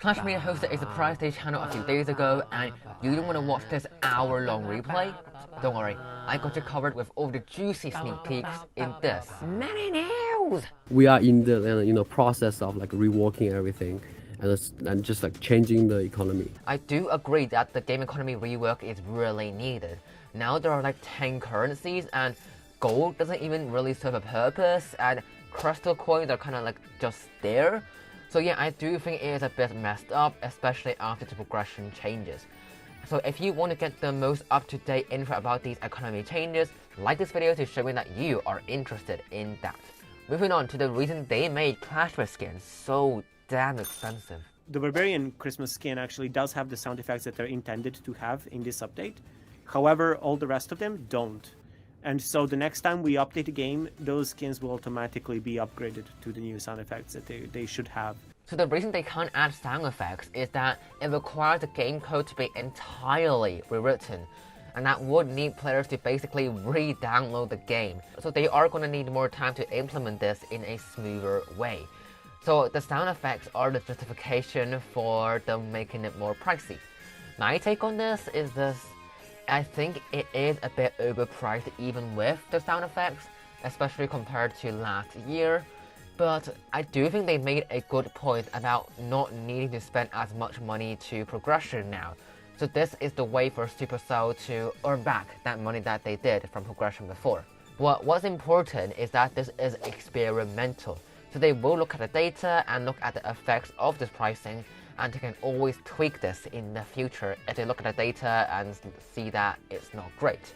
Clashmas hosted a surprise day channel a few days ago, and you don't want to watch this hour-long replay? Don't worry, I got you covered with all the juicy sneak peeks in this many news. We are in the process of like reworking everything and just like changing the economy. I do agree that the game economy rework is really needed. Now there are like 10 currencies, and gold doesn't even really serve a purpose, and crystal coins are kind of like just there. So yeah, I do think it is a bit messed up, especially after the progression changes. So if you want to get the most up-to-date info about these economy changes, like this video to show me that you are interested in that. Moving on to the reason they made Clashmas skins so damn expensive. The Barbarian Christmas skin actually does have the sound effects that they're intended to have in this update. However, all the rest of them don't. And so the next time we update a game, those skins will automatically be upgraded to the new sound effects that they should have. So the reason they can't add sound effects is that it requires the game code to be entirely rewritten, and that would need players to basically re-download the game. So they are going to need more time to implement this in a smoother way. So the sound effects are the justification for them making it more pricey. My take on this is this: I think it is a bit overpriced even with the sound effects, especially compared to last year. But I do think they made a good point about not needing to spend as much money to progression now. So this is the way for Supercell to earn back that money that they did from progression before. But what's important is that this is experimental. So they will look at the data and look at the effects of this pricing, and they can always tweak this in the future if they look at the data and see that it's not great.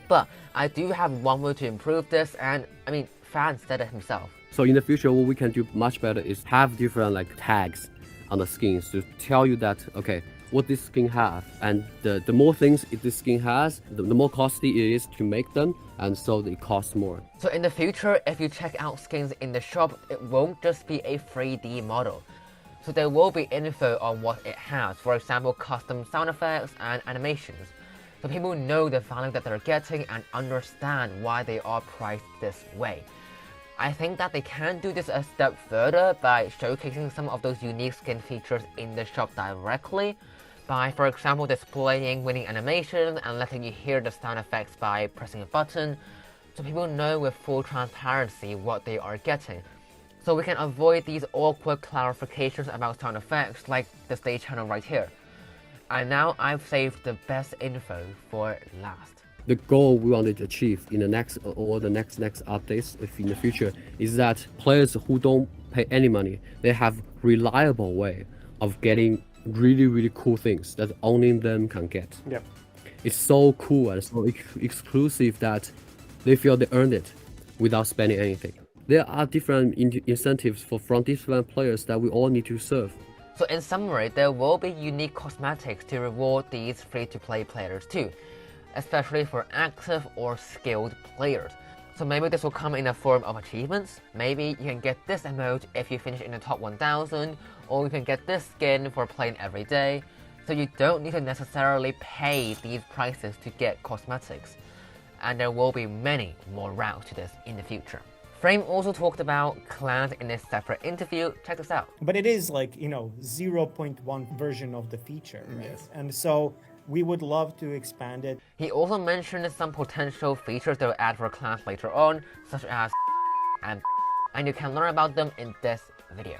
But I do have one way to improve this, and I mean, Fan said it himself. So in the future, what we can do much better is have different like tags on the skins to tell you that, okay, what this skin have, and the more things this skin has, the more costly it is to make them, and so it costs more. So in the future, if you check out skins in the shop, it won't just be a 3D model. So there will be info on what it has, for example, custom sound effects and animations. So people know the value that they're getting and understand why they are priced this way. I think that they can do this a step further by showcasing some of those unique skin features in the shop directly, by, for example, displaying winning animations and letting you hear the sound effects by pressing a button, so people know with full transparency what they are getting. So we can avoid these awkward clarifications about sound effects like the stage channel right here. And now I've saved the best info for last. The goal we want to achieve in the next updates in the future is that players who don't pay any money, they have reliable way of getting really cool things that only them can get. Yep. It's so cool and so exclusive that they feel they earned it without spending anything. There are different incentives from different players that we all need to serve. So in summary, there will be unique cosmetics to reward these free-to-play players too, especially for active or skilled players. So maybe this will come in the form of achievements. Maybe you can get this emote if you finish in the top 1000, or you can get this skin for playing every day. So you don't need to necessarily pay these prices to get cosmetics. And there will be many more routes to this in the future. Frame also talked about clans in a separate interview. Check this out. But it is like, 0.1 version of the feature, right? Yes. And so we would love to expand it. He also mentioned some potential features they'll add for clans later on, such as and you can learn about them in this video.